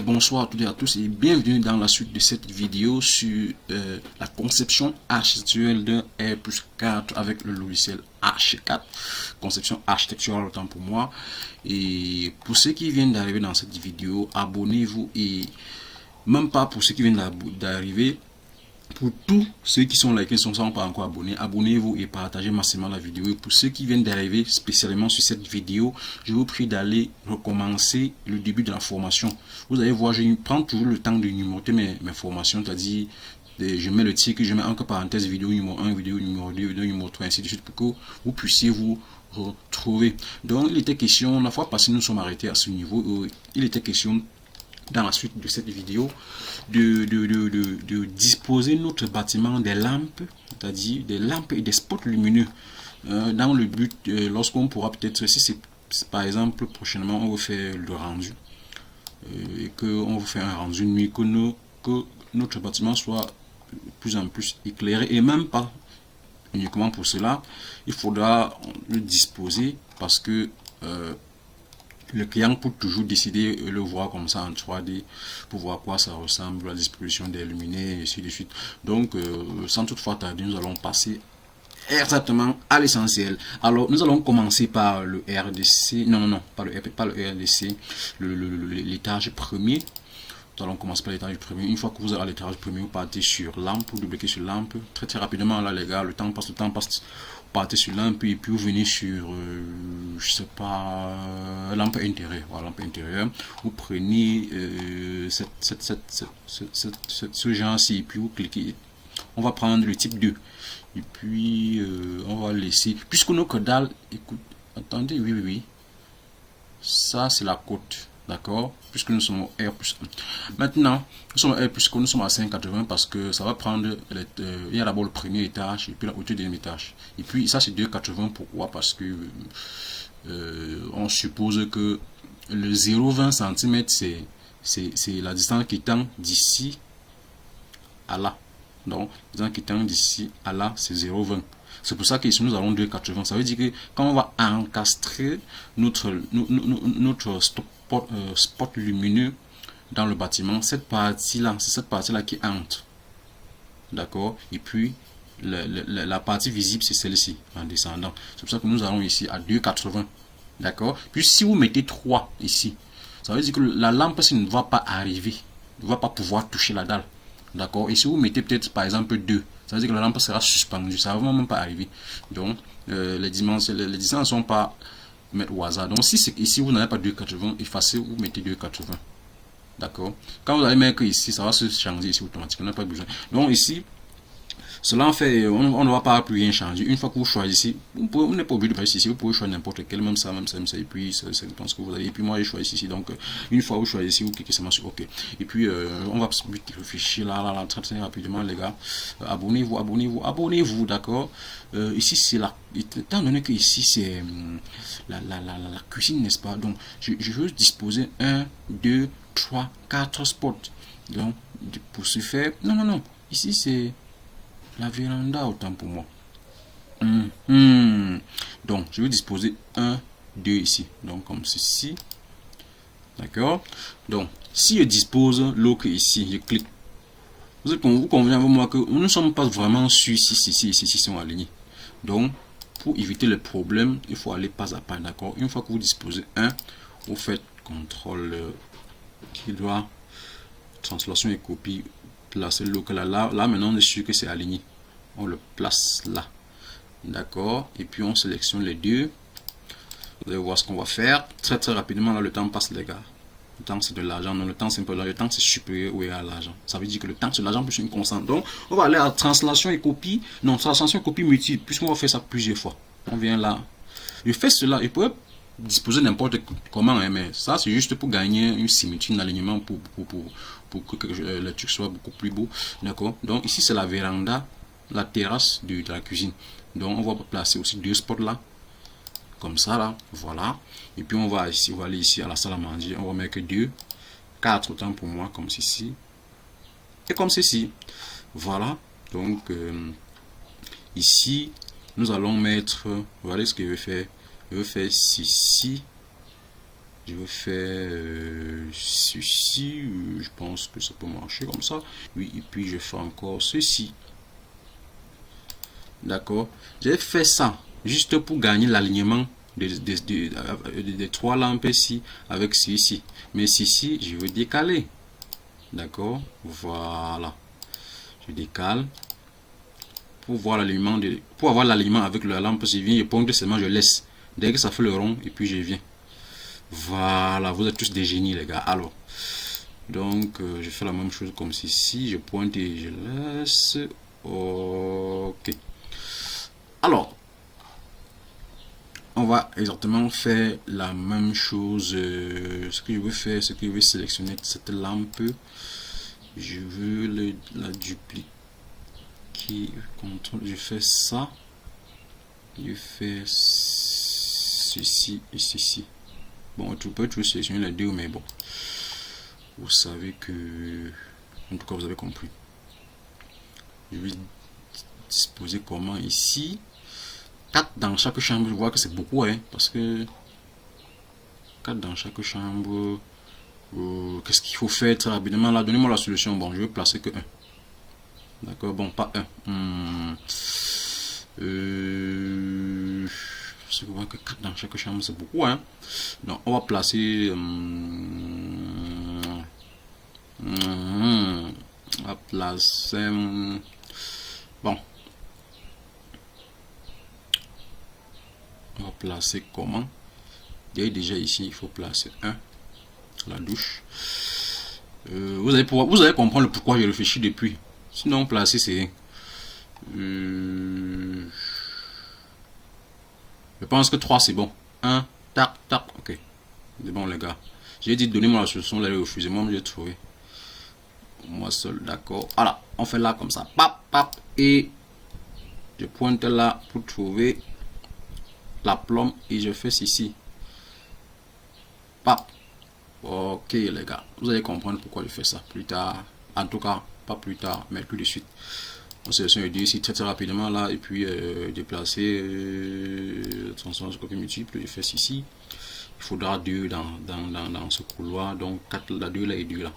Bonsoir à toutes et à tous et bienvenue dans la suite de cette vidéo sur la conception architecturale d'un R+4 avec le logiciel Archicad. Conception architecturale autant pour moi. Et pour ceux qui viennent d'arriver dans cette vidéo, abonnez-vous, et même pas pour ceux qui viennent d'arriver, pour tous ceux qui sont là et qui ne sont pas encore abonnés, abonnez-vous et partagez massivement la vidéo. Et pour ceux qui viennent d'arriver spécialement sur cette vidéo, je vous prie d'aller recommencer le début de la formation. Vous allez voir, je prends toujours le temps de numéroter mes formations, c'est-à-dire je mets le titre, je mets entre parenthèses vidéo numéro 1, vidéo numéro 2, vidéo numéro 3, ainsi de suite, pour que vous puissiez vous retrouver. Donc il était question, la fois passée nous sommes arrêtés à ce niveau, il était question dans la suite de cette vidéo de disposer notre bâtiment des lampes, c'est-à-dire des lampes et des spots lumineux, dans le but, lorsqu'on pourra peut-être, si c'est par exemple prochainement on va faire le rendu, et qu'on va faire un rendu nuit, que notre bâtiment soit de plus en plus éclairé, et même pas uniquement pour cela, il faudra le disposer parce que le client peut toujours décider de le voir comme ça en 3D pour voir à quoi ça ressemble, la disposition des luminaires et ainsi de suite. Donc, sans toutefois tarder, nous allons passer exactement à l'essentiel. Alors, nous allons commencer par le RDC. Non, pas le RDC, l'étage premier. Nous allons commencer par l'étage premier. Une fois que vous êtes à l'étage premier, vous partez sur lampe, vous doublez sur lampe. Très rapidement, là, les gars, le temps passe. Vous partez sur lampe et puis vous venez sur, je sais pas, lampe intérieure. Voilà, lampe intérieure. Vous prenez ce genre-ci et puis vous cliquez. On va prendre le type 2. Et puis, on va laisser. Puisque nos codales, écoute, attendez, oui. Ça, c'est la côte. D'accord, puisque nous sommes au R+1. Maintenant, nous sommes au R+1, nous sommes à 5,80 parce que ça va prendre, il y a d'abord le premier étage et puis la hauteur du deuxième étage. Et puis ça c'est 2,80, pourquoi? Parce que on suppose que le 0,20 cm c'est la distance qui tend d'ici à là. Donc, la distance qui tend d'ici à là, c'est 0,20. C'est pour ça qu'ici nous avons 2,80. Ça veut dire que quand on va encastrer notre spot lumineux dans le bâtiment, cette partie-là, c'est cette partie-là qui entre. D'accord? Et puis, la partie visible, c'est celle-ci, en descendant. C'est pour ça que nous allons ici à 2,80. D'accord? Puis, si vous mettez 3 ici, ça veut dire que la lampe, ne va pas arriver, ne va pas pouvoir toucher la dalle. D'accord? Et si vous mettez peut-être, par exemple, 2, ça veut dire que la lampe sera suspendue. Ça ne va même pas arriver. Donc, les distances ne sont pas mettre au hasard. Donc, si ici vous n'avez pas 2,80, effacez, vous mettez 2,80. D'accord? Quand vous allez mettre ici, ça va se changer ici automatiquement. On n'a pas besoin. Donc, ici, cela en fait, on ne va pas plus rien changer. Une fois que vous choisissez, vous n'êtes pas obligé de passer ici. Vous pouvez choisir n'importe quel, même ça. Et puis, ça dépend ce que vous avez. Et puis, moi, j'ai choisi ici. Donc, une fois que vous choisissez, vous cliquez seulement sur OK. Et puis, on va vite réfléchir là, très rapidement, les gars. Abonnez-vous, d'accord? Ici, c'est la. Étant donné que ici, c'est la cuisine, n'est-ce pas? Donc, je veux disposer 1, 2, 3, 4 spots. Donc, pour ce faire, non. Ici, c'est la véranda autant pour moi. Donc, je vais disposer 1, 2 ici. Donc, comme ceci. D'accord? Donc, si je dispose l'autre ici, je clique. Vous convenez avec moi que nous ne sommes pas vraiment sûrs si sont alignés. Donc, pour éviter le problème, il faut aller pas à pas. D'accord? Une fois que vous disposez 1, vous faites CTRL qui doit translation et copie. Placer local là maintenant on est sûr que c'est aligné, on le place là, d'accord, et puis on sélectionne les deux. Vous allez voir ce qu'on va faire très rapidement. Là le temps passe, les gars. Le temps c'est de l'argent, non, le temps c'est un peu là, le temps c'est supérieur ou égal à l'argent. Ça veut dire que le temps c'est l'argent plus une constante. Donc on va aller à translation et copie, non, translation et copie multiple, puisqu'on va faire ça plusieurs fois. On vient là, je fais cela, et peut disposer n'importe comment, hein, mais ça c'est juste pour gagner une symétrie d'alignement pour que le truc soit beaucoup plus beau. D'accord? Donc ici c'est la véranda, la terrasse de la cuisine. Donc on va placer aussi 2 spots là, comme ça là, voilà. Et puis on va aller ici à la salle à manger, on va mettre 2, 4 autant pour moi, comme ceci et comme ceci. Voilà. Donc ici nous allons mettre, regardez ce que je vais faire. Je vais faire ceci Je vais faire ceci. Je pense que ça peut marcher comme ça. Oui, et puis je fais encore ceci. D'accord. J'ai fait ça juste pour gagner l'alignement des trois lampes ici avec ceci. Mais ceci, je veux décaler. D'accord. Voilà. Je décale. Pour voir l'alignement pour avoir l'alignement avec la lampe, je viens, je pointe seulement, je laisse. Dès que ça fait le rond, et puis je viens. Voilà, vous êtes tous des génies les gars. Alors, donc je fais la même chose comme ceci, je pointe et je laisse. Ok. Alors, on va exactement faire la même chose. Ce que je veux faire, c'est que je veux sélectionner cette lampe. Je veux la dupliquer. Contrôle, je fais ça. Je fais ceci et ceci. Bon, tu peux toujours sélectionner les deux, mais bon, vous savez que, en tout cas, vous avez compris. Je vais disposer comment ici. 4 dans chaque chambre, je vois que c'est beaucoup, hein, parce que 4 dans chaque chambre. Qu'est-ce qu'il faut faire très rapidement là? Donnez-moi la solution. Bon, je vais placer que 1. D'accord, bon, pas 1. Parce que vous voyez que 4 dans chaque chambre, c'est beaucoup, hein. Donc, on va placer. On va placer. Bon. On va placer comment? Il y a déjà ici, il faut placer 1. La douche. Vous allez comprendre pourquoi je réfléchis depuis. Sinon, placer, c'est rien. Je pense que 3 c'est bon. 1, tac, tac, ok. C'est bon les gars. J'ai dit donnez-moi la solution, là, refusez. Moi, j'ai trouvé. Moi seul, d'accord. Voilà, on fait là comme ça. Pap, pap. Et je pointe là pour trouver la plombe et je fais ceci. Pap. Ok les gars, vous allez comprendre pourquoi je fais ça plus tard. En tout cas, pas plus tard, mais tout de suite. On sélectionne les deux ici très rapidement là et puis déplacer transformation copie multiple. Je fais ici. Il faudra 2 dans ce couloir, donc 4 là, 2 là et 2 là.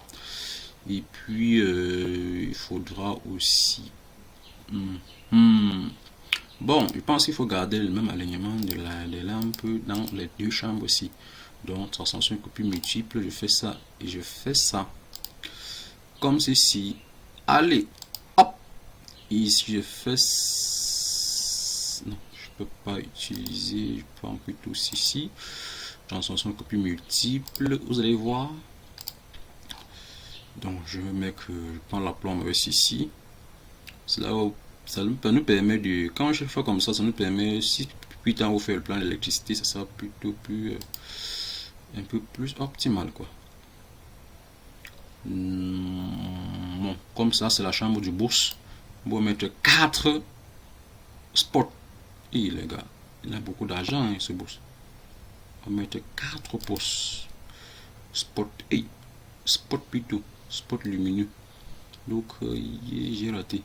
Et puis il faudra aussi. Bon, je pense qu'il faut garder le même alignement des lampes dans les deux chambres aussi. Donc, transformation copie multiple, je fais ça et je fais ça. Comme ceci. Allez, hop. Ici, je fais. Non, je peux pas utiliser. Je prends plutôt ceci. Transformation copie multiple. Vous allez voir. Donc, je mets que je prends la plombe avec ceci. C'est là où ça nous permet de. Quand je fais comme ça nous permet. Si plus tard vous faites le plan d'électricité, ça sera plutôt plus. Un peu plus optimal quoi. Bon, comme ça c'est la chambre du boss. On va mettre 4 spots. Et les gars, il a beaucoup d'argent hein, ce boss. On va mettre 4 postes. Spot et spot plutôt. Spot lumineux. Donc j'ai raté.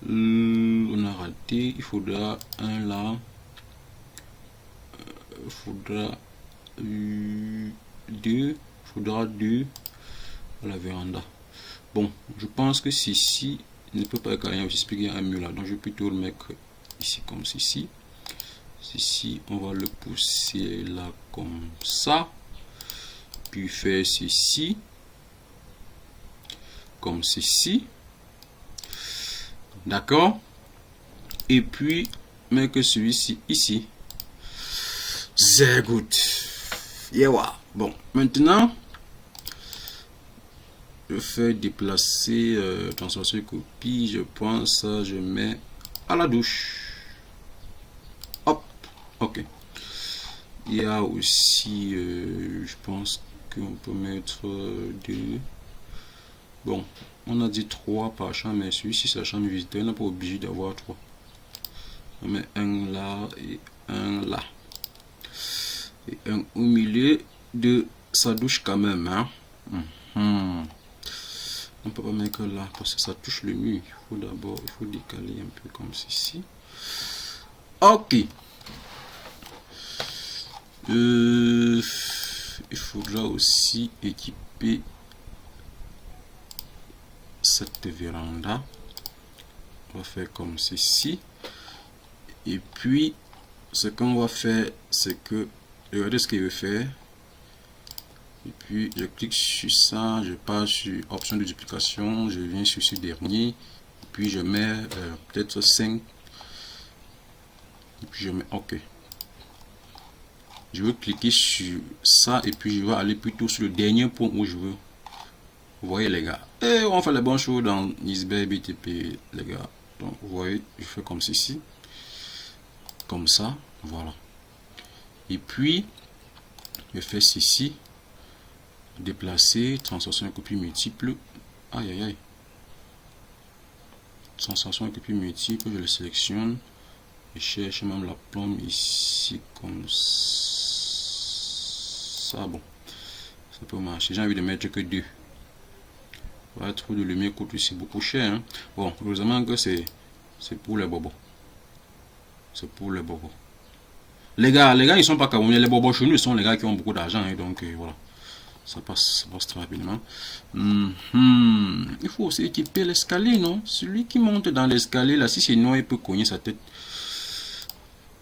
On a raté. Il faudra un là. Il faudra 2, faudra 2 à la véranda. Bon, je pense que ceci ne peut pas gagner aussi expliquer un mur là, donc je vais plutôt le mettre ici comme ceci. Ceci, on va le pousser là comme ça, puis faire ceci comme ceci, d'accord, et puis mettre celui-ci ici. C'est good. Yeah. Bon, maintenant, je fais déplacer transformation copie. Je prends ça, je mets à la douche. Hop, ok. Il y a aussi, je pense qu'on peut mettre 2. Bon, on a dit 3 par chambre, mais celui-ci c'est la chambre visitée. On n'a pas obligé d'avoir 3. On met un là et un là. Et un au milieu de sa douche quand même hein. On peut pas mettre là parce que ça touche le mur. Il faut d'abord décaler un peu comme ceci. Ok. il faudra aussi équiper cette véranda. On va faire comme ceci. Et puis, ce qu'on va faire, c'est que, regardez ce qu'il veut faire. Et puis, je clique sur ça, je passe sur option de duplication, je viens sur ce dernier. Et puis, je mets peut-être 5. Et puis, je mets OK. Je veux cliquer sur ça et puis je vais aller plutôt sur le dernier point où je veux. Vous voyez les gars. Et on fait les bonnes choses dans Easybay BTP les gars. Donc vous voyez, je fais comme ceci. Comme ça. Voilà. Et puis, je fais ceci. Déplacer, translation et copie multiple. Aïe aïe aïe. Translation et copie multiple, je le sélectionne. Je cherche même la plombe ici comme ça. Bon, ça peut marcher. J'ai envie de mettre que 2. Voilà, trop de lumière coûte aussi beaucoup cher. Hein. Bon, heureusement que c'est pour les bobos. C'est pour les bobos. Les gars, ils sont pas camerounais. Les bobos chez nous, ils sont les gars qui ont beaucoup d'argent. Hein, donc voilà, ça passe très rapidement. Il faut aussi équiper l'escalier, non? Celui qui monte dans l'escalier, là, si c'est noir, il peut cogner sa tête.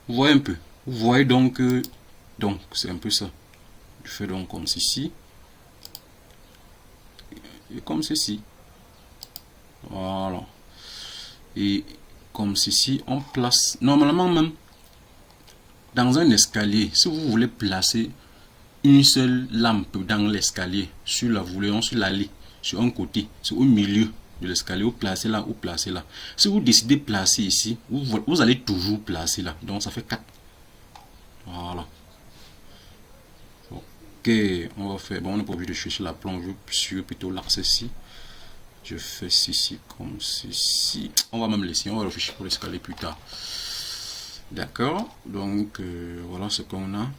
Vous voyez un peu. Vous voyez donc, c'est un peu ça. Je fais donc comme ceci. Et comme ceci. Voilà. Et comme ceci, on place. Normalement même, dans un escalier, si vous voulez placer une seule lampe dans l'escalier, sur la voulée, sur l'allée, sur un côté, c'est au milieu de l'escalier, vous placez là, ou placez là. Si vous décidez de placer ici, vous allez toujours placer là. Donc ça fait 4. Voilà. Ok, on va faire. Bon, on n'est pas obligé de chercher la plonge sur plutôt l'axe ici. Je fais ceci comme ceci. On va même laisser, on va réfléchir pour l'escalier plus tard. D'accord, donc voilà ce qu'on a.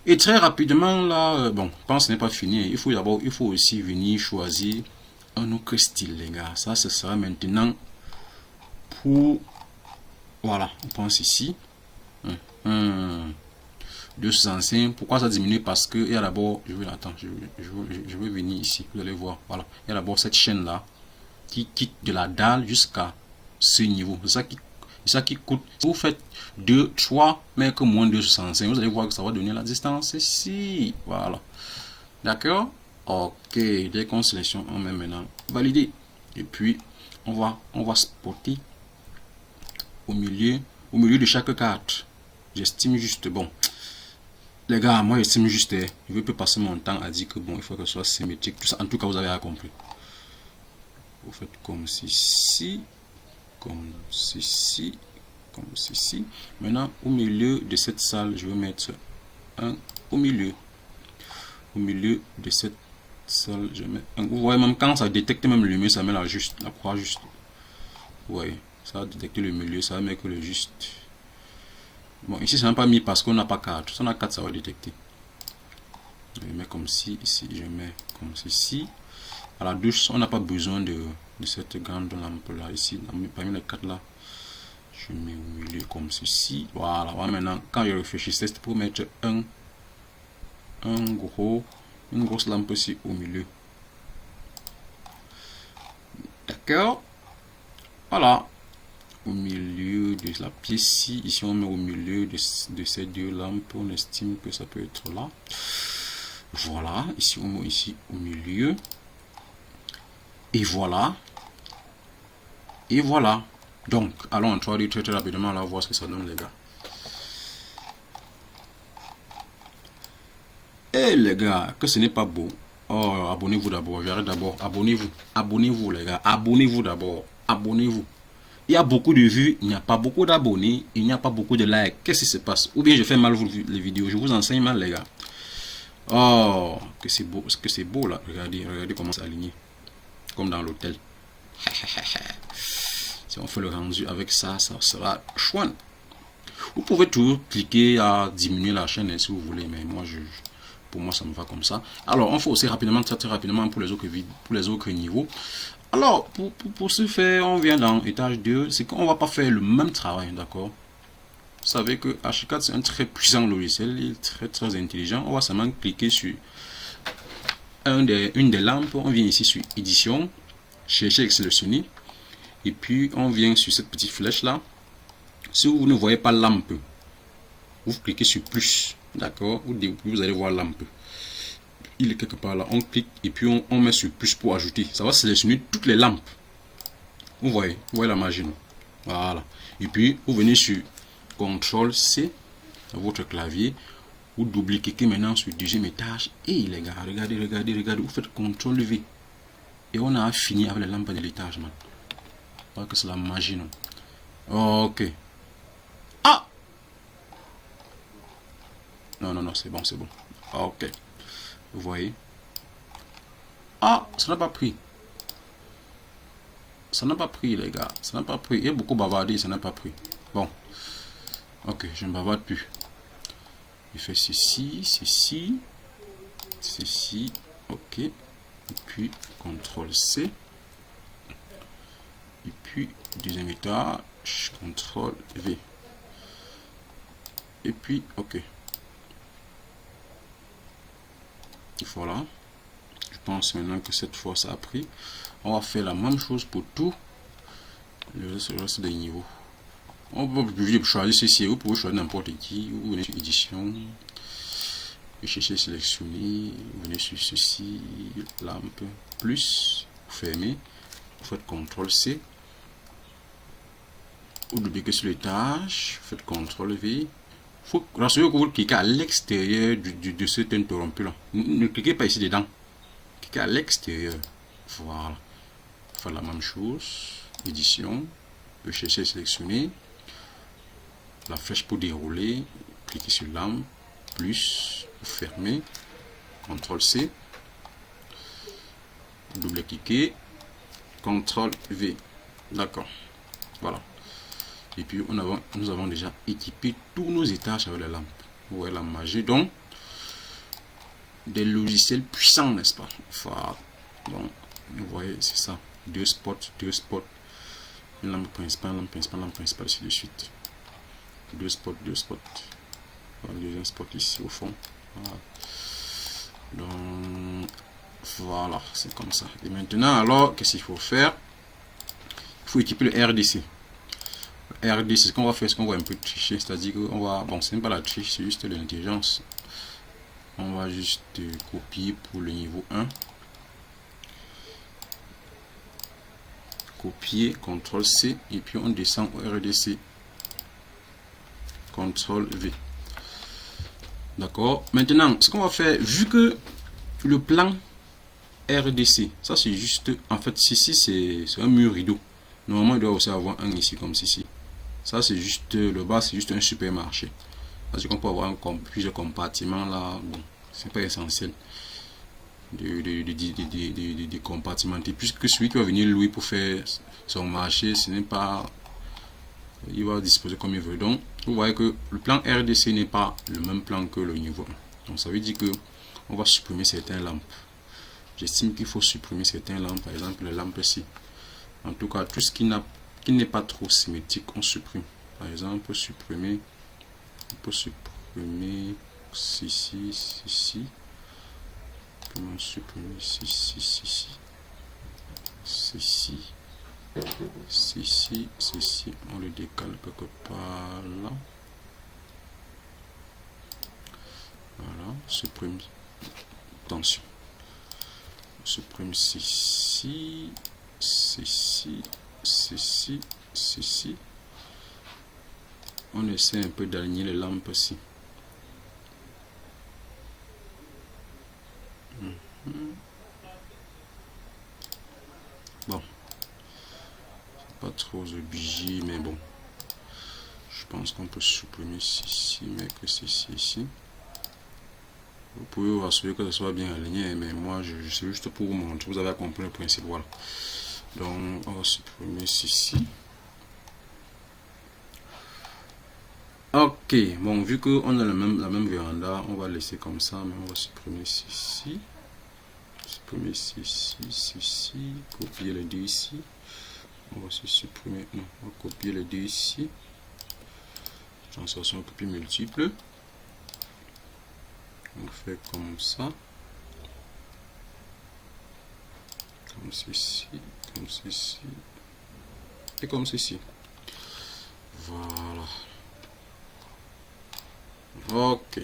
Et très rapidement là, bon, je pense que ce n'est pas fini. Il faut aussi venir choisir un autre style, les gars. Ça, ce sera maintenant pour. Voilà, on pense ici. 265. Pourquoi ça diminue? Parce que il y a d'abord, je vais venir ici, vous allez voir, voilà, il y a d'abord cette chaîne là qui quitte de la dalle jusqu'à ce niveau. C'est ça qui coûte. Si vous faites 2, 3, mais que moins de 265, vous allez voir que ça va donner la distance ici. Voilà. D'accord? Ok. Dès qu'on sélectionne, on met maintenant valider. Et puis on va spotter au milieu de chaque carte. J'estime juste bon. Les gars, moi j'estime juste, je ne veux pas passer mon temps à dire que bon, il faut que ce soit symétrique, tout ça. En tout cas, vous avez compris. Vous faites comme ceci, comme ceci, comme ceci. Maintenant, au milieu de cette salle, je vais mettre un au milieu. Au milieu de cette salle, je mets un. Vous voyez, même quand ça détecte même le milieu, ça met la croix juste. Vous voyez, ça va détecter le milieu, ça va mettre le juste. Bon, ici, ça n'a pas mis parce qu'on n'a pas 4. Si on a 4, ça va détecter. Je mets comme ci, ici, je mets comme ceci. À la douche, on n'a pas besoin de cette grande lampe là, ici. Parmi les 4 là, je mets au milieu comme ceci. Voilà, maintenant, quand je réfléchissais, c'était pour mettre une grosse lampe ici au milieu. D'accord? Voilà. Au milieu de la pièce ici on met au milieu de ces 2 lampes, on estime que ça peut être là. Voilà, ici on met ici au milieu, et voilà, donc allons en 3D très rapidement là, voir ce que ça donne les gars. Et les gars, que ce n'est pas beau. Oh, abonnez-vous d'abord, j'arrête d'abord, abonnez-vous les gars, abonnez-vous d'abord, abonnez-vous. Il y a beaucoup de vues, il n'y a pas beaucoup d'abonnés, il n'y a pas beaucoup de likes. Qu'est-ce qui se passe? Ou bien je fais mal les vidéos, je vous enseigne mal les gars. Oh, que c'est beau là. Regardez comment c'est aligné. Comme dans l'hôtel. Si on fait le rendu avec ça, ça sera chouette. Vous pouvez toujours cliquer à diminuer la chaîne si vous voulez, mais moi pour moi ça me va comme ça. Alors on fait aussi rapidement, très rapidement pour les autres niveaux. Alors, pour ce faire, on vient dans étage 2, c'est qu'on va pas faire le même travail, d'accord? savez que H4 c'est un très puissant logiciel, il est très intelligent. On va seulement cliquer sur une des lampes, on vient ici sur édition, chercher et sélectionner, et puis on vient sur cette petite flèche là. Si vous ne voyez pas lampe, vous cliquez sur plus, d'accord, vous allez voir lampe. Il est quelque part là, on clique et puis on met sur plus pour ajouter. Ça va sélectionner toutes les lampes. Vous voyez la magie. Voilà. Et puis vous venez sur CTRL C dans votre clavier. Vous double-cliquez maintenant sur le deuxième étage. Et les gars, regardez. Vous faites CTRL V. Et on a fini avec les lampes de l'étage, man. Parce que c'est la magie, non? Ok. Ah! Non, c'est bon. Ok. Vous voyez? Ah, ça n'a pas pris. Ça n'a pas pris, les gars. Ça n'a pas pris. Il y a beaucoup bavardé, ça n'a pas pris. Bon. Ok, je ne bavarde plus. Il fait ceci. Ok. Et puis, CTRL C. Et puis, deuxième étage, CTRL V. Et puis, ok. Voilà. Je pense maintenant que cette fois ça a pris. On va faire la même chose pour tout le reste des niveaux. On peut choisir ceci, vous pouvez choisir n'importe qui. Vous venez sur édition, vous cherchez sélectionner, vous venez sur ceci, lampe, plus, vous fermez, vous faites CTRL C. Vous doublez sur l'étage, vous faites CTRL V. Faut rassurer que vous cliquez à l'extérieur de cet interrompu là. Ne cliquez pas ici dedans. Cliquez à l'extérieur. Voilà. Faire la même chose. Édition. Vous cherchez à sélectionner. La flèche pour dérouler. Cliquez sur lampe. Plus. Vous fermez. CTRL C. Double-cliquez. CTRL V. D'accord. Voilà. Et puis nous avons déjà équipé tous nos étages avec la lampe. Vous voyez la magie. Donc, des logiciels puissants, n'est-ce pas? Voilà. Donc, vous voyez, c'est ça. Deux spots. Une lampe principale, ainsi de suite. Deux spots. Voilà, deuxième spot ici au fond. Voilà. Donc, voilà, c'est comme ça. Et maintenant, alors, qu'est-ce qu'il faut faire? Il faut équiper le RDC. RD, c'est ce qu'on va faire, ce qu'on va un peu tricher, c'est-à-dire qu'on va, bon, c'est même pas la triche, c'est juste de l'intelligence. On va juste copier pour le niveau 1. Copier, CTRL C, et puis on descend au RDC. CTRL V. D'accord. Maintenant, ce qu'on va faire, vu que le plan RDC, ça c'est juste, en fait, ici c'est un mur rideau. Normalement, il doit aussi avoir un ici comme ceci. Ça c'est juste le bas, c'est juste un supermarché. Parce qu'on peut avoir plusieurs compartiments là. Bon, c'est pas essentiel de compartimenter, puisque celui qui va venir louer pour faire son marché, ce n'est pas, il va disposer comme il veut. Donc vous voyez que le plan RDC n'est pas le même plan que le niveau 1. Donc ça veut dire que on va supprimer certaines lampes. J'estime qu'il faut supprimer certaines lampes, par exemple les lampes ici. En tout cas, tout ce qui n'est pas trop symétrique, on supprime. Par exemple, on peut supprimer ceci. On supprimer ceci, on le décale quelque part là. Voilà, supprime. Attention. On supprime ceci. On essaie un peu d'aligner les lampes aussi. Bon, pas trop obligé, mais bon, je pense qu'on peut supprimer ceci, mais que ceci ici. Vous pouvez vous assurer que ça soit bien aligné, mais moi je sais juste pour vous montrer. Vous avez compris le principe. Voilà. Donc on va supprimer ceci. Ok, bon, vu qu'on a la même véranda, on va laisser comme ça, mais on va supprimer ceci. Supprimer ceci, copier les deux ici. On va se supprimer, non, on va copier les deux ici. translation copie multiple. On fait comme ça. Comme ceci, comme ceci. Et comme ceci. Voilà. Ok.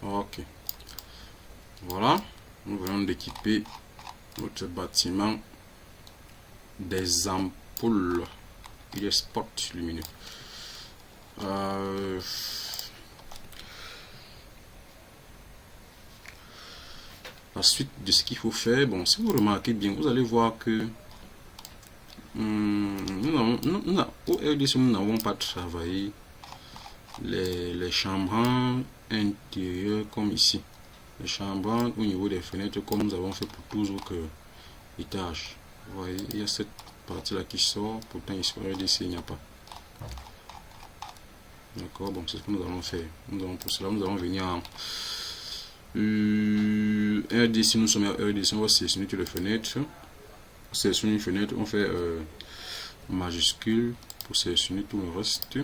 Ok. Voilà. Nous venons d'équiper notre bâtiment des ampoules et des spots lumineux. La suite de ce qu'il faut faire, bon, si vous remarquez bien, vous allez voir que au RDC, nous n'avons pas travaillé les chambres intérieures comme ici. Les chambres au niveau des fenêtres comme nous avons fait pour tous les autres étages. Vous voyez, il y a cette partie là qui sort, pourtant ici au RDC il n'y a pas. D'accord, bon, c'est ce que nous allons faire. Pour cela, nous allons venir en RDC, nous sommes à RDC, on va sélectionner toutes les fenêtres. Sélectionner une fenêtre, on fait majuscule pour sélectionner tout le reste.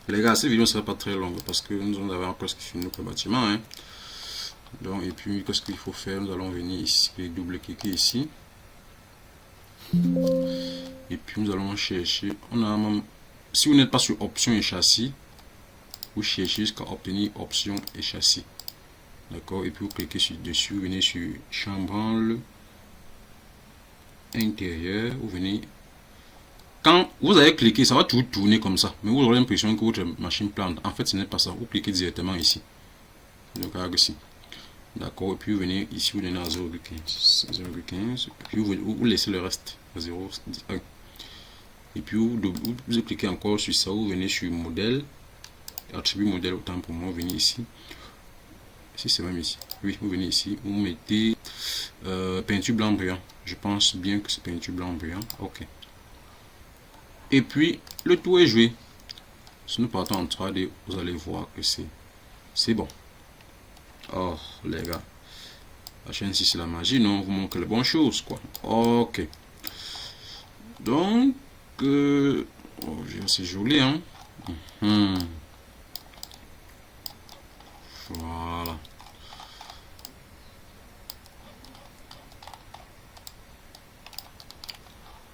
Les gars, cette vidéo ne sera pas très longue parce que nous avons presque fini notre bâtiment. Hein. Donc, et puis, qu'est-ce qu'il faut faire? Nous allons venir ici, double-cliquer ici. Et puis, nous allons chercher. On a même, si vous n'êtes pas sur option et châssis, vous cherchez jusqu'à obtenir option et châssis. D'accord? Et puis, vous cliquez dessus, vous venez sur chambranle intérieur, vous venez. Quand vous avez cliqué, ça va tout tourner comme ça. Mais vous aurez l'impression que votre machine plante. En fait, ce n'est pas ça. Vous cliquez directement ici. Donc, ici. D'accord. Et puis, vous venez ici, vous donnez à 0,15. 0,15. Et puis, vous laissez le reste à 0,1. Et puis, vous cliquez encore sur ça. Vous venez sur modèle. Attribut modèle, autant pour moi. Vous venez ici. Ici, c'est même ici. Oui, vous venez ici. Vous mettez peinture blanc brillant. Je pense bien que c'est peinture blanc brillant. Ok. Et puis, le tout est joué. Si nous partons en 3D, vous allez voir que c'est bon. Oh, les gars. La chaîne, si c'est la magie, non, vous montre les bonnes choses, quoi. Ok. Donc, c'est joli, hein. Voilà.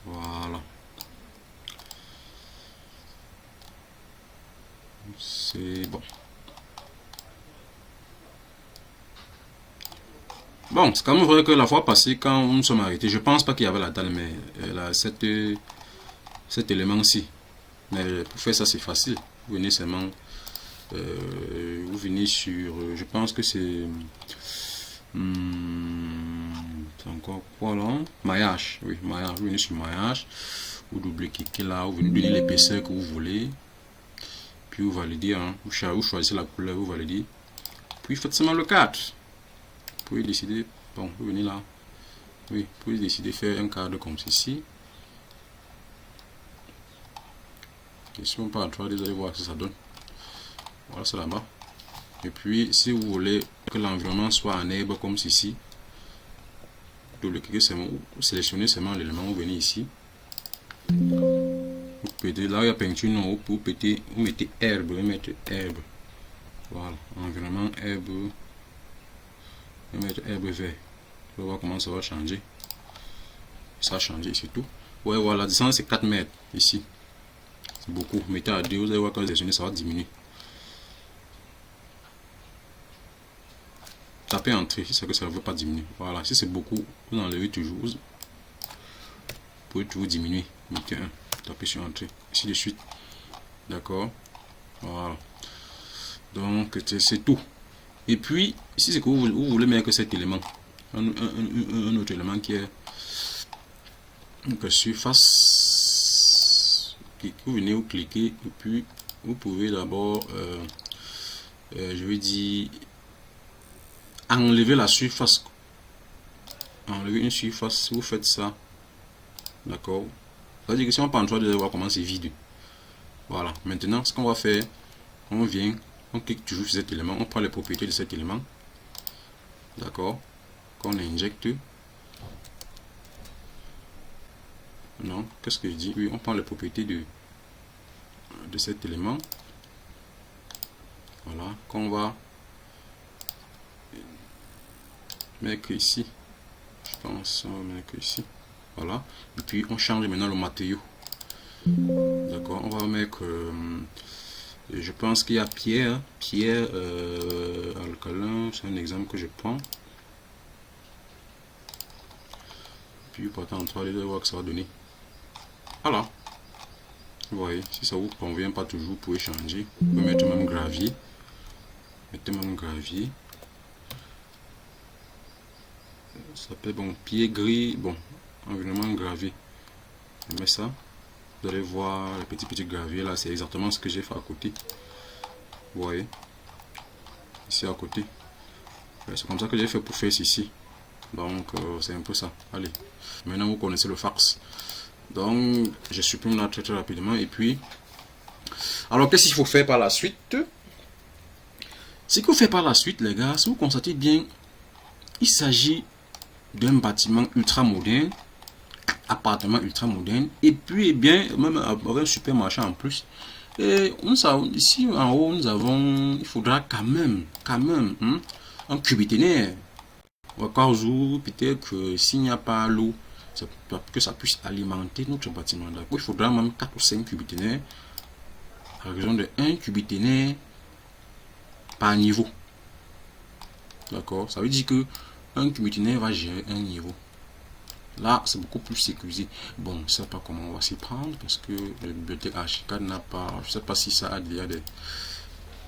Voilà. C'est bon. Bon, c'est quand même vrai que la fois passée, quand nous sommes arrêtés, je pense pas qu'il y avait la dalle, mais cet élément-ci. Mais pour faire ça, c'est facile. Vous venez seulement, vous venez sur, je pense que c'est encore quoi là? Maillage, oui, maillage. Vous venez sur maillage, vous double-cliquez là, vous venez donner l'épaisseur que vous voulez, puis vous validez, hein, vous choisissez la couleur, vous validez, puis faites seulement le cadre. Vous pouvez décider, bon, vous venez là, oui, vous pouvez décider de faire un cadre comme ceci. Et si on part en 3D, vous allez voir ce que ça donne. Voilà, c'est là-bas. Et puis, si vous voulez que l'environnement soit en herbe comme ceci, double-cliquez seulement, sélectionnez seulement l'élément, vous venez ici. Vous pétez, là il y a peinture, non, vous mettez herbe, vous mettez herbe. Voilà, environnement herbe. Je vais mettre herbe vert. On va voir comment ça va changer. Ça a changé, c'est tout. Ouais, voilà, la distance c'est 4 mètres ici. C'est beaucoup. Mettez à 2, vous allez voir quand vous ça va diminuer. Tapez entrée si c'est que ça ne veut pas diminuer. Voilà, si c'est beaucoup, vous enlevez toujours. Vous pouvez toujours diminuer. Mettez 1. Tapez sur entrée. Ainsi de suite. D'accord. Voilà. Donc, c'est tout. Et puis, ici, c'est que vous voulez mettre cet élément. Un autre élément qui est une surface. Vous venez, vous cliquez, et puis vous pouvez d'abord, je vais dire, enlever la surface. Enlever une surface, vous faites ça. D'accord. Ça veut dire que si on prend en train de voir comment c'est vide. Voilà. Maintenant, ce qu'on va faire, on vient. On clique toujours sur cet élément, on prend les propriétés de cet élément, d'accord, qu'on injecte, Non, qu'est-ce que je dis? Oui, on prend les propriétés de cet élément. Voilà, qu'on va mettre ici. Je pense on va mettre ici. Voilà. Et puis on change maintenant le matériau. D'accord, on va mettre... je pense qu'il y a pierre. Pierre alcalin, c'est un exemple que je prends. Puis pourtant en 3D, de voir que ça va donner. Voilà. Vous voyez, si ça vous convient pas toujours, vous pouvez changer. Vous pouvez mettre même gravier. Mettez même gravier. Ça s'appelle bon pied gris, bon environnement gravé. Je mets ça. Vous allez voir les petits graviers là, c'est exactement ce que j'ai fait à côté. Vous voyez, ici à côté. C'est comme ça que j'ai fait pour faire ici. Donc c'est un peu ça. Allez, maintenant vous connaissez le fax. Donc je supprime là très rapidement et puis. Alors qu'est-ce qu'il faut faire par la suite? Ce qu'il faut faire par la suite, les gars, si vous constatez bien, il s'agit d'un bâtiment ultra moderne, appartement ultra moderne, et puis eh bien même avec un supermarché en plus. Et ici en haut nous avons, il faudra quand même un cubiténaire au cas où peut-être que s'il n'y a pas l'eau, que ça puisse alimenter notre bâtiment. Il faudra même 4 ou 5 cubiténaires à raison de 1 cubiténaire par niveau. D'accord, ça veut dire que un cubiténaire va gérer un niveau. Là, c'est beaucoup plus sécurisé. Bon, je ne sais pas comment on va s'y prendre parce que la bibliothèque Archicad n'a pas. Je ne sais pas si ça a déjà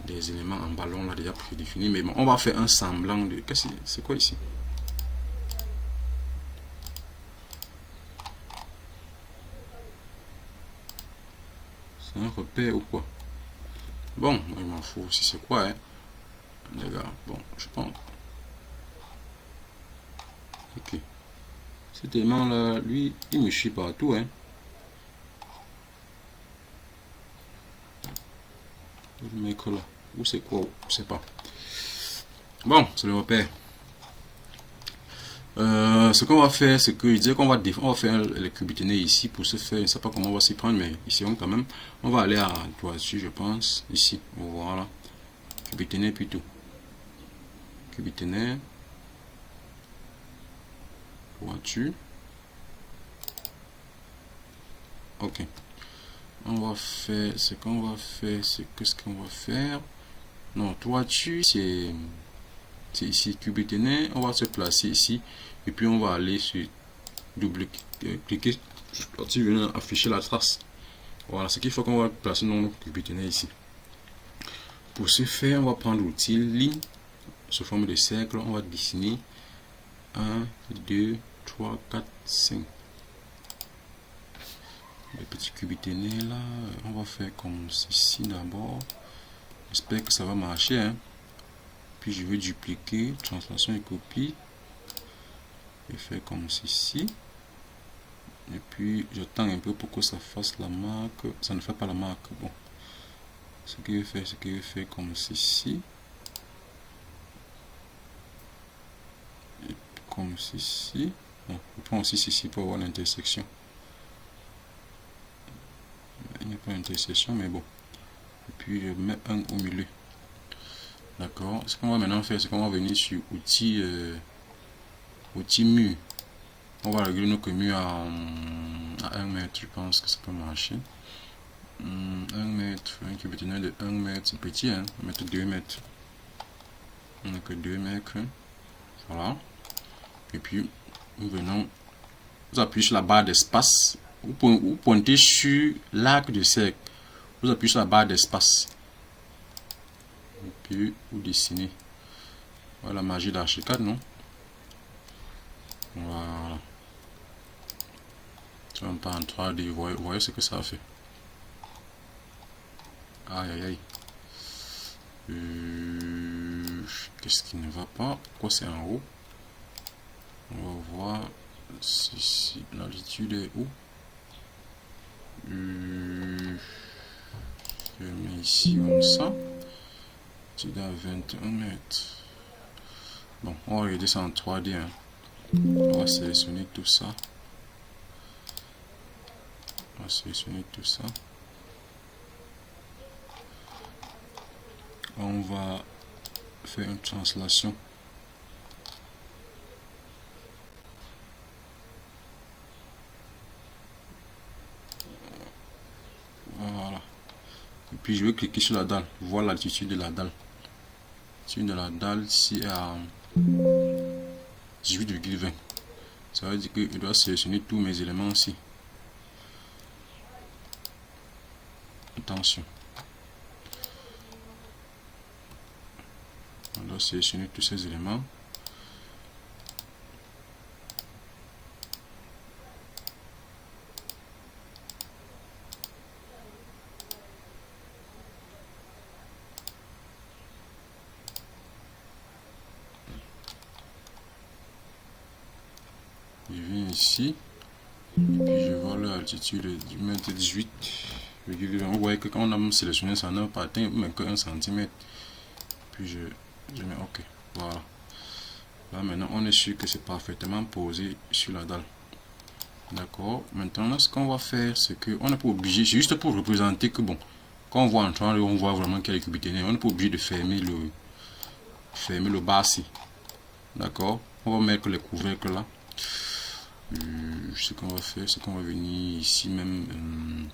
des éléments en ballon là déjà prédéfinis. Mais bon, on va faire un semblant de. C'est quoi ici? C'est un repère ou quoi? Bon, il m'en faut si c'est quoi, hein, les gars. Bon, je pense. Ok. Cet élément là, lui, il me chie partout, hein. Le mec là, ou c'est quoi, je sais pas. Bon, c'est le repère. Ce qu'on va faire, c'est que je disais qu'on va faire les cubiténés ici pour se faire. Je ne sais pas comment on va s'y prendre, mais ici on quand même. On va aller à toiture, je pense. Ici, voilà. Cubiténé plutôt. Cubiténé. Toiture. Ok. On va faire. Ce qu'on va faire, c'est que ce qu'on va faire. Non, toiture, c'est ici. Cubiténé. On va se placer ici. Et puis on va aller sur double cliquer. Tu viens afficher la trace. Voilà, ce qu'il faut qu'on va placer notre cubiténaire ici. Pour ce faire, on va prendre l'outil ligne sous forme de cercle. On va dessiner 1, 2, 3, 4, 5. Les petits cubiténaires là, on va faire comme ceci d'abord. J'espère que ça va marcher. Hein. Puis je vais dupliquer, translation et copie. Je vais faire comme ceci. Et puis j'attends un peu pour que ça fasse la marque. Ça ne fait pas la marque. Bon. Ce que je fais comme ceci. Et comme ceci. Bon, je prends aussi ceci pour avoir l'intersection. Il n'y a pas d'intersection, mais bon. Et puis je mets un au milieu. D'accord. Ce qu'on va maintenant faire, c'est qu'on va venir sur outil mur. On va régler notre mur à 1 mètre. Je pense que ça peut marcher. 1 mètre, un cubiténaire de 1 mètre, c'est petit, hein. On va mettre 2 mètres. On n'a que 2 mètres. Voilà. Et puis, nous venons, vous appuyez sur la barre d'espace. Vous pointez sur l'arc de cercle. Vous appuyez sur la barre d'espace. Et puis, vous dessinez. Voilà la magie d'Archicad, non? Voilà. Tu vas pas en 3D, vous voyez ce que ça a fait. Aïe aïe aïe. Qu'est-ce qui ne va pas? Pourquoi c'est en haut? On va voir si l'altitude est où. Je mets ici comme ça. C'est à 21 mètres. Bon, on va regarder ça en 3D. Hein. On va sélectionner tout ça. On va sélectionner tout ça. On va faire une translation. Voilà. Et puis je vais cliquer sur la dalle, voir l'altitude de la dalle. L'altitude de la dalle, c'est à 18,20. Ça veut dire que je dois sélectionner tous mes éléments aussi. Attention. On doit sélectionner tous ces éléments. Je viens ici. Et puis je vois l'altitude du mètre 18. Vous voyez que quand on a sélectionné, ça n'a pas atteint même que 1 cm. Puis je mets OK. Voilà. Là maintenant on est sûr que c'est parfaitement posé sur la dalle. D'accord. Maintenant ce qu'on va faire, c'est que on n'est pas obligé, c'est juste pour représenter que bon, quand on voit en train, on voit vraiment qu'il y a les cubiténaires. On n'est pas obligé de fermer le bas-ci. D'accord. On va mettre les couvercles là. Ce qu'on va faire, c'est qu'on va venir ici même.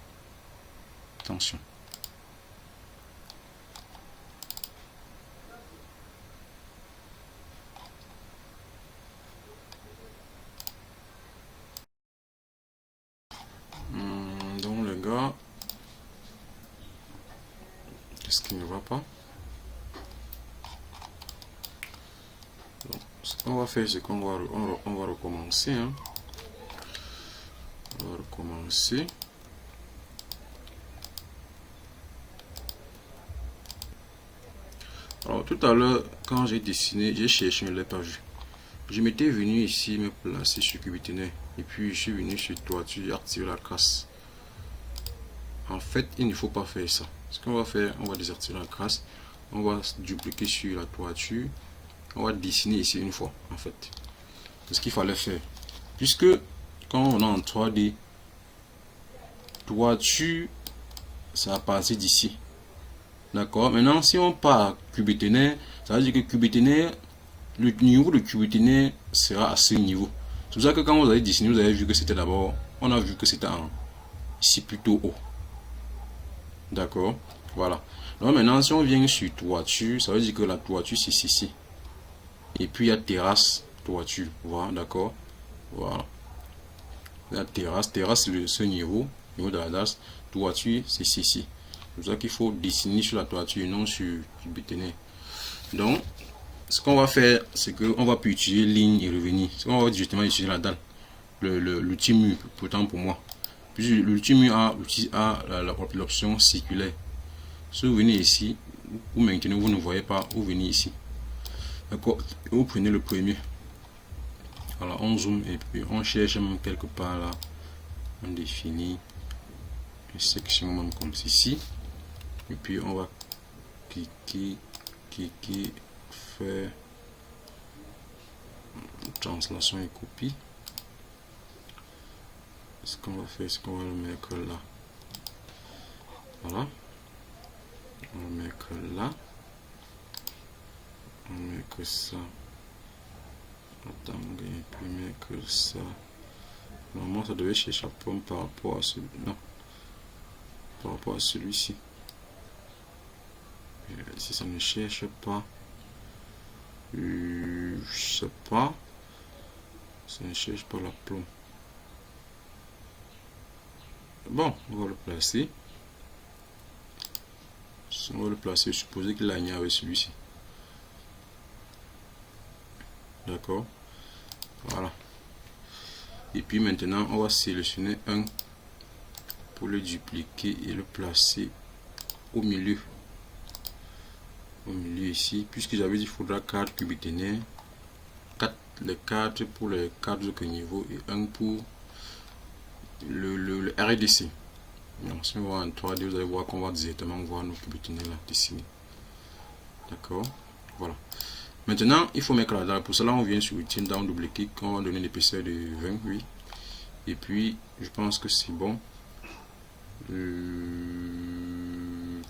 Attention. Donc les gars, qu'est-ce qui ne va pas? Donc, ce qu'on va faire, c'est qu'on va, on va recommencer. Hein. On va recommencer. Alors tout à l'heure, quand j'ai dessiné, j'ai cherché, je ne l'ai pas vu. Je m'étais venu ici me placer sur Cubiténaire. Et puis je suis venu sur toiture, j'ai activé la crasse. En fait, il ne faut pas faire ça. Ce qu'on va faire, on va désactiver la crasse. On va dupliquer sur la toiture. On va dessiner ici une fois, en fait. C'est ce qu'il fallait faire. Puisque quand on est en 3D, toiture, ça va passer d'ici. D'accord. Maintenant, si on part à Cubiténaire, ça veut dire que Cubiténaire, le niveau de Cubiténaire sera à ce niveau. C'est pour ça que quand vous avez dessiné, vous avez vu que c'était d'abord, on a vu que c'était ici plutôt haut. D'accord. Voilà. Donc maintenant, si on vient sur toiture, ça veut dire que la toiture c'est ici. Et puis il y a terrasse, toiture. Voilà, d'accord. Voilà. La terrasse, c'est ce niveau de la dalle. Toiture c'est ici. C'est pour ça qu'il faut dessiner sur la toiture, non sur Cubiténaire. Donc, ce qu'on va faire, c'est qu'on va plus utiliser ligne et revenir. On va justement utiliser la dalle, l'outil mur, pourtant pour moi. Puis l'outil mur a l'option circulaire. Si vous venez ici, ou maintenant vous ne voyez pas, vous venez ici. D'accord. Vous prenez le premier. Alors on zoome et puis on cherche même quelque part là. On définit une section même comme ceci. Et puis on va cliquer, faire translation et copie. Ce qu'on va faire, c'est qu'on va le mettre là. Voilà. On va le mettre là. On met que ça. Attends, on va imprimer que ça. Normalement, ça devait chercher à pomme par rapport à celui. Non. Par rapport à celui-ci. Si ça ne cherche pas. Je sais pas. Ça ne cherche pas la plombe. Bon, on va le placer. On va le placer. Supposer qu'il a ligne avec celui-ci. D'accord. Voilà. Et puis maintenant, on va sélectionner un pour le dupliquer et le placer au milieu. Au milieu ici, puisque j'avais dit qu'il faudra 4 cubiténaires, 4 les 4 pour les 4 autres niveaux et un pour le RDC. Donc, si on va en 3D, vous allez voir qu'on va directement voir nos cubiténaires là dessinés. D'accord. Voilà. Maintenant, il faut mettre la dalle. Pour cela, on vient sur Ultime, on double-clic, on va donner l'épaisseur de 20, oui. Et puis, je pense que c'est bon.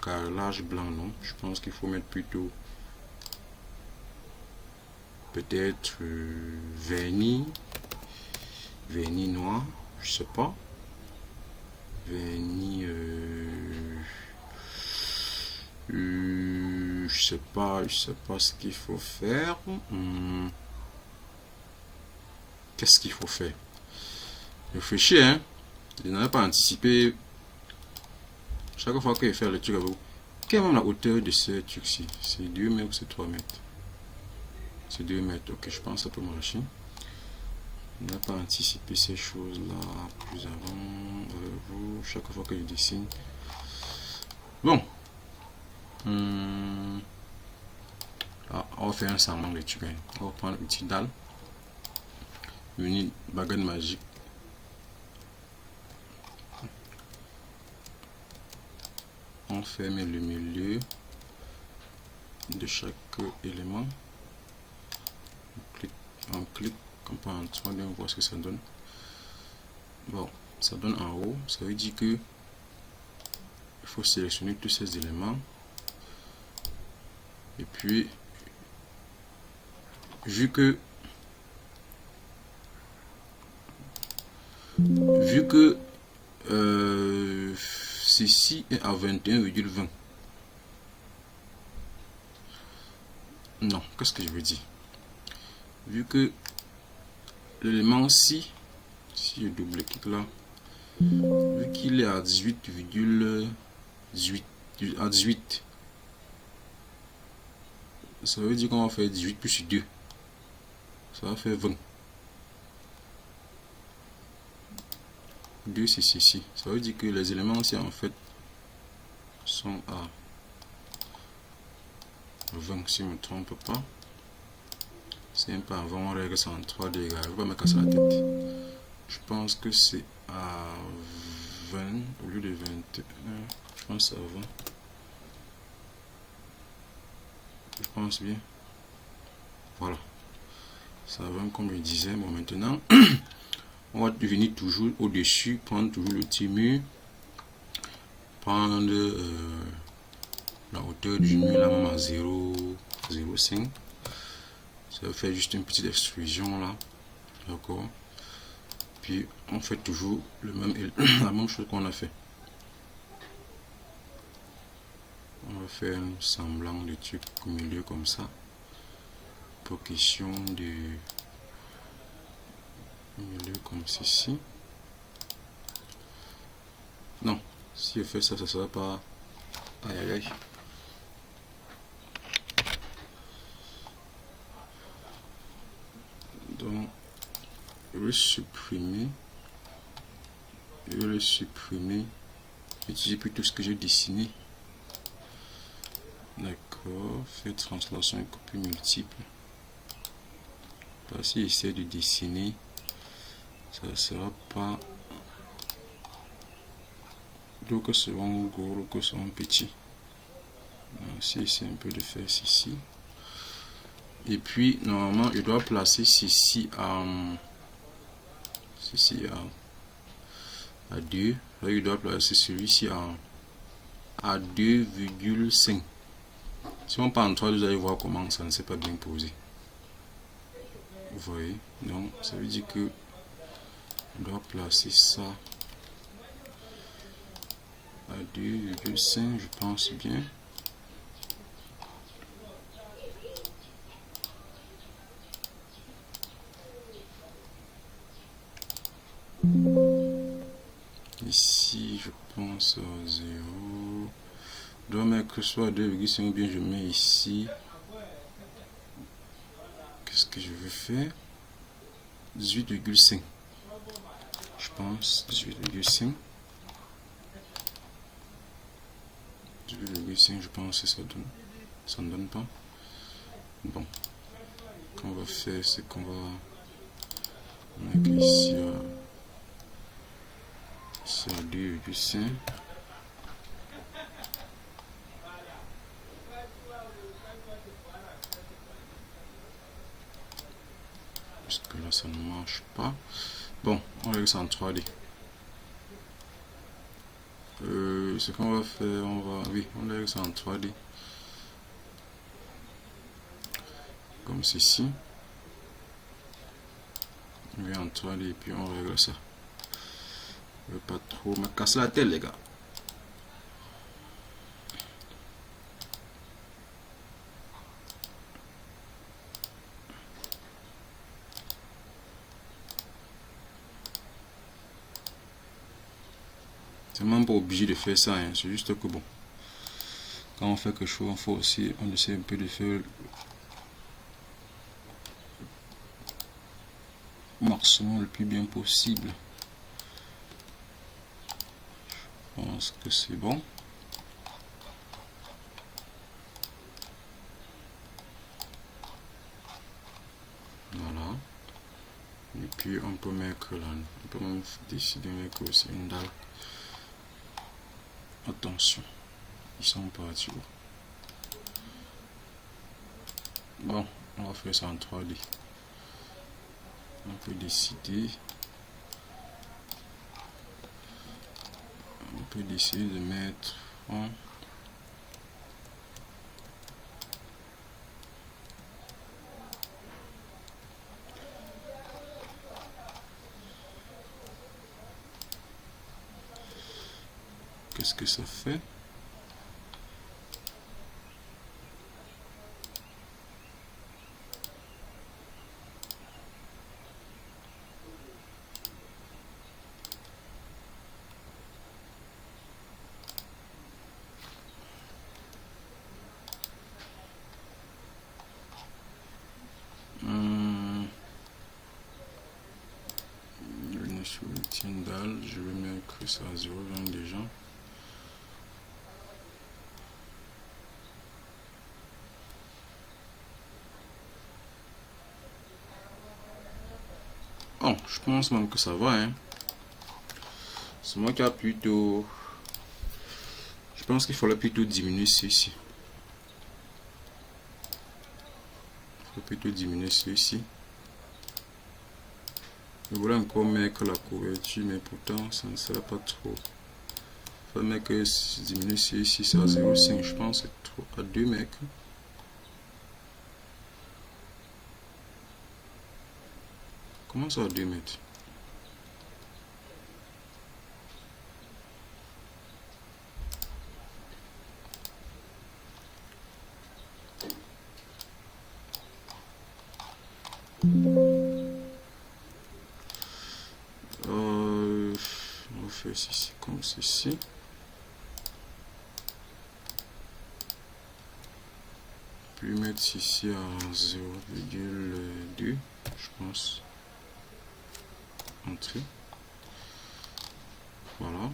carrelage blanc, non. Je pense qu'il faut mettre plutôt peut-être vernis noir, je sais pas. Vernis je sais pas ce qu'il faut faire. Qu'est-ce qu'il faut faire? Réfléchis, hein. Je n'avais pas anticipé. Chaque fois que je fais le truc avec vous. Quelle est même la hauteur de ce truc-ci? C'est 2 mètres ou c'est 3 mètres? C'est 2 mètres. Ok, je pense que ça peut marcher. Je n'ai pas anticipé ces choses-là plus avant avec vous. Chaque fois que je dessine. Bon. Ah, on va faire un semblant de truc. On va prendre une petite dalle. Une baguette magique. On ferme le milieu de chaque élément. On clique, on peut en 3D, on voit ce que ça donne. Bon, ça donne en haut. Ça veut dire que il faut sélectionner tous ces éléments. Et puis, vu que ceci est à 21,20. Non, qu'est-ce que je veux dire? Vu que l'élément si je double-clique là, vu qu'il est à 18, ça veut dire qu'on va faire 18 plus 2. Ça va faire 20. 2 c'est ceci. Ça veut dire que les éléments ici en fait sont à 20 si je ne me trompe pas. C'est un peu avant, on règle ça en 3D. Je ne vais pas me casser la tête. Je pense que c'est à 20 au lieu de 21. Je pense à 20. Je pense bien. Voilà. Ça va comme je disais. Bon, maintenant, on va venir toujours au-dessus, prendre toujours le petit mur, prendre la hauteur du mur là, même à 0,05. Ça va faire juste une petite extrusion là, d'accord. Puis on fait toujours la même chose qu'on a fait. On va faire un semblant de truc au milieu comme ça, pour question de milieu comme ceci. Non, si je fais ça, ça sera pas. Aïe aïe aïe. Donc, je vais le supprimer, utiliser plutôt ce que j'ai dessiné. D'accord, faire translation et copie multiple. Parce que essayer de dessiner, ça ne sera pas donc que seront gros ou que seront petits. Si essayer un peu de faire ceci. Et puis normalement je dois placer ceci à 2. Là je dois placer celui-ci à 2,5. Si on part en 3, vous allez voir comment ça ne s'est pas bien posé. Vous voyez, donc ça veut dire que on doit placer ça à 2,5, je pense bien. Ici, je pense à 0. Je dois mettre soit 2,5 ou bien je mets ici. Qu'est-ce que je veux faire? 18,5. Je pense 18,5. 18,5, je pense que ça donne. Ça ne donne pas. Bon. Ce qu'on va faire, c'est qu'on va mettre ici à 2,5. Parce que là, ça ne marche pas. Bon, on règle ça en 3D. ce qu'on va faire, oui, on règle ça en 3D. Comme ceci. Oui, en 3D, et puis on règle ça. Je ne veux pas trop me casser la tête, les gars. C'est même pas obligé de faire ça, hein. C'est juste que bon. Quand on fait quelque chose, il faut aussi, on essaie un peu de faire le maximum le plus bien possible. Je pense que c'est bon. Voilà. Et puis on peut mettre là, on peut même décider de mettre aussi une dalle. Attention, ils sont partis. Bon, on va faire ça en 3D. On peut décider. On peut décider de mettre en qu'est-ce que ça fait? Sur le Tyndall, je vais mettre ça à 0,20 déjà. Bon, je pense même que ça va, hein. C'est moi qui a plutôt... Je pense qu'il fallait plutôt diminuer ceci. Il faut plutôt diminuer ceci. Je voulais encore mettre la couverture, mais pourtant ça ne sera pas trop. Il faut mettre diminuer ceci, c'est à 0,5. Je pense que c'est trop. À 2 mètres. Comment ça à 2 mètres? On va faire ceci comme ceci. Puis mettre ceci à 0,2, je pense. Entrée. Voilà.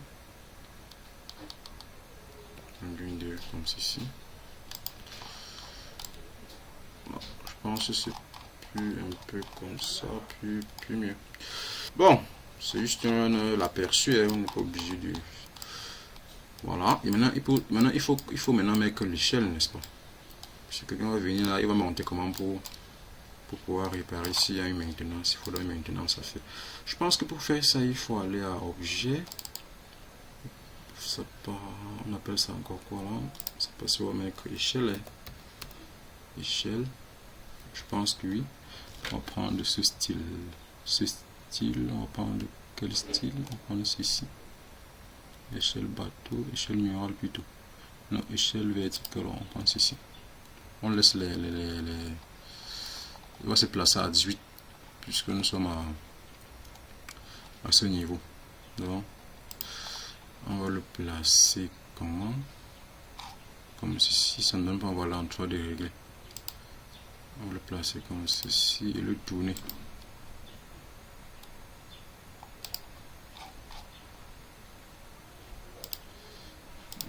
Une de comme ceci. Bon, je pense que c'est plus un peu comme ça, plus mieux. Bon, c'est juste l'aperçu, hein, on n'est pas obligé de. Voilà. Et maintenant, il faut maintenant mettre l'échelle, n'est-ce pas? Si quelqu'un va venir là, il va monter comment pour pouvoir réparer s'il y a une maintenance. Il faudra une maintenance à faire. Je pense que pour faire ça, il faut aller à objet. On appelle ça encore quoi là? C'est pas si on va mettre échelle. Échelle. Je pense que oui. On va prendre ce style. On va prendre quel style? On va prendre ceci. Échelle bateau, échelle murale plutôt. Non, échelle verticale, on prend ceci. On laisse il va se placer à 18 puisque nous sommes à ce niveau. Donc, on va le placer comment? Comme ceci, ça ne donne pas, on va là en 3D régler. On va le placer comme ceci et le tourner.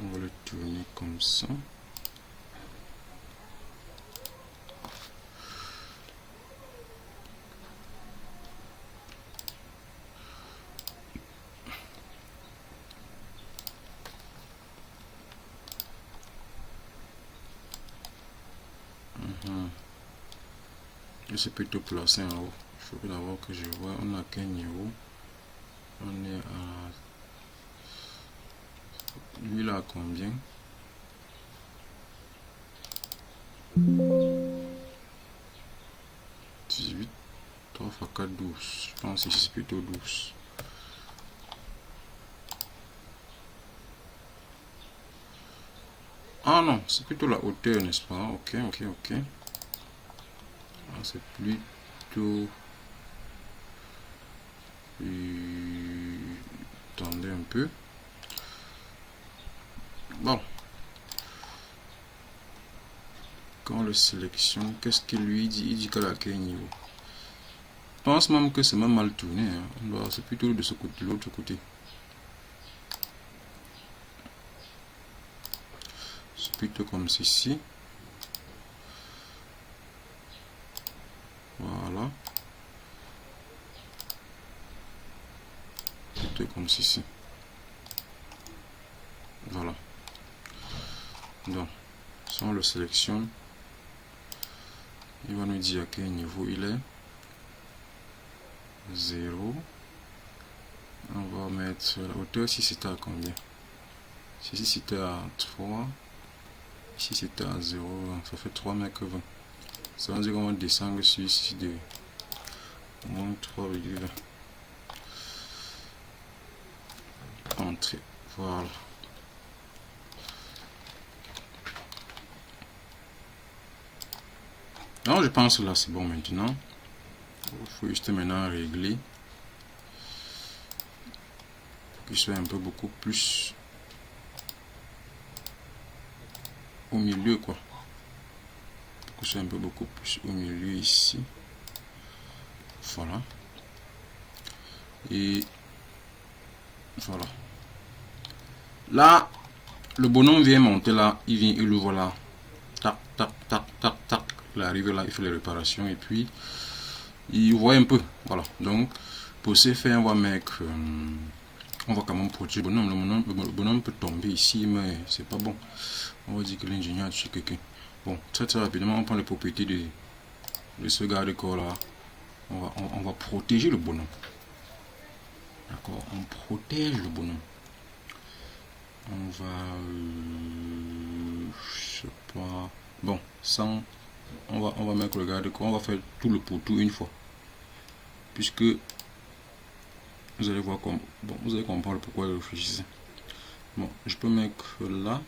On va le tourner comme ça. Je suis plutôt placé en haut. Il faut d'abord que je vois. On a quel niveau? On est à Lui, là, combien? 18. 3 fois 4, 12. Je pense que c'est plutôt 12. Ah non, c'est plutôt la hauteur, n'est-ce pas? Ok. Ah, c'est plutôt... Attendez un peu. Bon. Quand on le sélectionne, qu'est-ce qu'il lui dit? Il dit qu'à la quel niveau? Je pense même que c'est même mal tourné. Hein. C'est plutôt de ce côté, de l'autre côté. C'est plutôt comme ceci. Voilà. Plutôt comme ceci. Voilà. Donc, si on le sélectionne, il va nous dire à quel niveau il est. 0. On va mettre la hauteur. Si c'était à combien? Si c'était à 3. Ici c'était à 0. Ça fait 3 mètres 20. Ça veut dire qu'on va descendre sur ici de moins 3,20. Entrée. Voilà. Alors je pense que là c'est bon maintenant. Il faut juste maintenant régler pour qu'il soit un peu beaucoup plus au milieu quoi. Pour qu'il soit un peu beaucoup plus au milieu ici. Voilà. Et voilà. Là, le bonhomme vient monter là, il vient, il ouvre là. Tac, tac, tac, tac, tac. Il arrive là, il fait les réparations et puis il voit un peu. Voilà. Donc, pour ce faire, on va mettre. On va quand même protéger le bonhomme. Le bonhomme peut tomber ici, mais c'est pas bon. On va dire que l'ingénieur a tué quelqu'un. Bon, très rapidement, on prend les propriétés de ce garde-corps là. On va protéger le bonhomme. D'accord, on protège le bonhomme. On va, je sais pas. Bon, sans, on va mettre le garde-corps. On va faire tout le pour-tout une fois, puisque vous allez voir comme, bon, vous allez comprendre pourquoi je réfléchissais. Bon, je peux mettre là,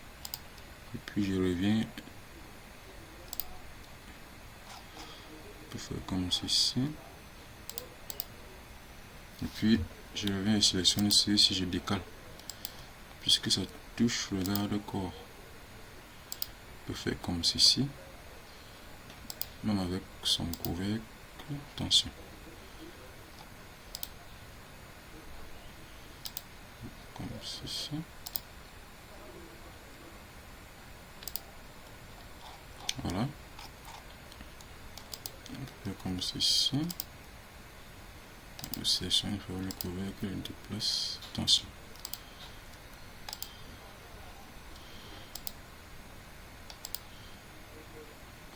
et puis je reviens. Je peux faire comme ceci. Et puis je reviens et sélectionne ceci si je décale, puisque ça touche le garde-corps. Je peux faire comme ceci, même avec son couvercle. Attention. Comme ceci. Voilà. On peut faire comme ceci. Le sélectionne, il faut le couvercle, il déplace. Attention.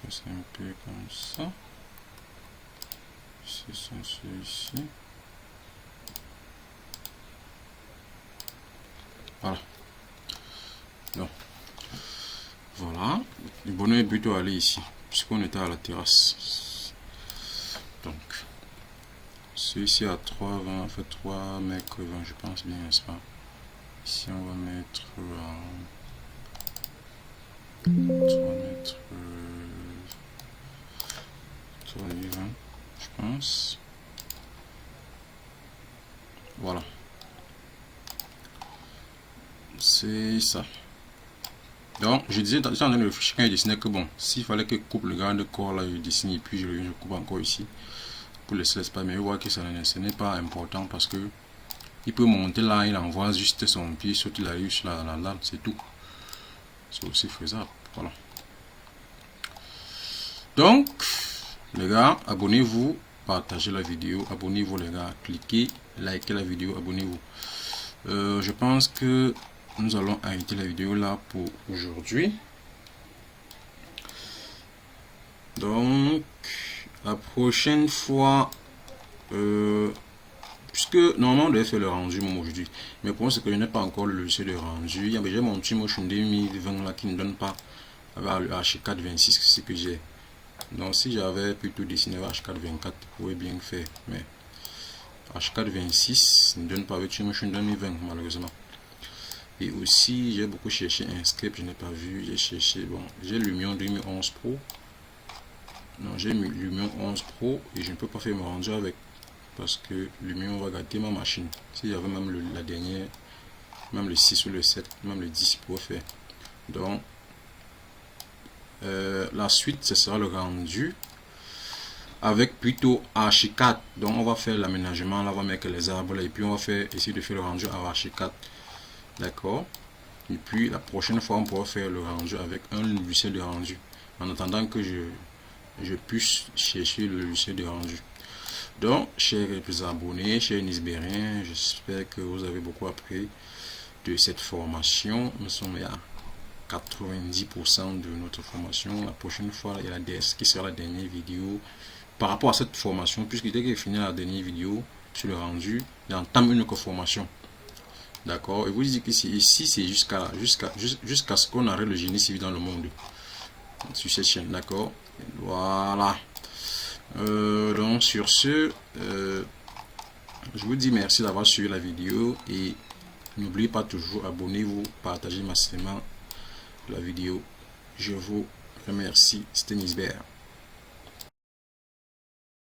C'est un peu comme ça. C'est censé ici. Voilà. Donc, voilà. Le bonheur est plutôt allé ici, puisqu'on était à la terrasse. Donc, celui-ci à 3,20, en fait 3 mètres 20, je pense bien, n'est-ce pas? Ici, on va mettre 3 mètres 3,20, je pense. Voilà. C'est ça. Donc, je disais, dans le réfléchir quand il dessinait que bon, s'il fallait que je coupe le garde-corps là, je dessine et puis je coupe encore ici pour laisser l'espace. Mais je vois que ce n'est pas important parce que il peut monter là, il envoie juste son pied, saute, il arrive sur la lame, c'est tout. C'est aussi faisable. Voilà. Donc, les gars, abonnez-vous, partagez la vidéo, abonnez-vous les gars, cliquez, likez la vidéo, abonnez-vous. Je pense que nous allons arrêter la vidéo là pour aujourd'hui. Donc, la prochaine fois, je puisque normalement on devait faire le rendu même aujourd'hui, mais pour moi c'est que je n'ai pas encore le logiciel de rendu. J'ai mon Twinmotion 2020 là qui ne donne pas avec le H426, c'est ce que j'ai. Donc si j'avais plutôt dessiné avec H424, je pourrais bien faire, mais H426 ne donne pas avec Twinmotion 2020 malheureusement. Et aussi j'ai beaucoup cherché un script, je n'ai pas vu. J'ai cherché, bon, j'ai Lumion 2011 Pro. Non, j'ai Lumion 11 Pro et je ne peux pas faire mon rendu avec, parce que Lumion va gâter ma machine. Si j'avais même la dernière, même le 6 ou le 7, même le 10 pour faire. Donc la suite ce sera le rendu avec plutôt H4. Donc on va faire l'aménagement, là on va mettre les arbres là, et puis on va essayer de faire le rendu à H4. D'accord. Et puis la prochaine fois on pourra faire le rendu avec un logiciel de rendu, en attendant que je puisse chercher le logiciel de rendu. Donc chers abonnés, chers Nisbériens, j'espère que vous avez beaucoup appris de cette formation. Nous sommes à 90% de notre formation. La prochaine fois, il y a la DS qui sera la dernière vidéo par rapport à cette formation, puisque dès qu'il finit la dernière vidéo sur le rendu, il entame une autre formation. D'accord. Et vous dites que ici c'est jusqu'à ce qu'on arrête le génie civil dans le monde sur cette chaîne. D'accord. Voilà. Donc sur ce, je vous dis merci d'avoir suivi la vidéo et n'oubliez pas toujours, abonnez-vous, partagez massivement la vidéo. Je vous remercie. C'était Nisbert.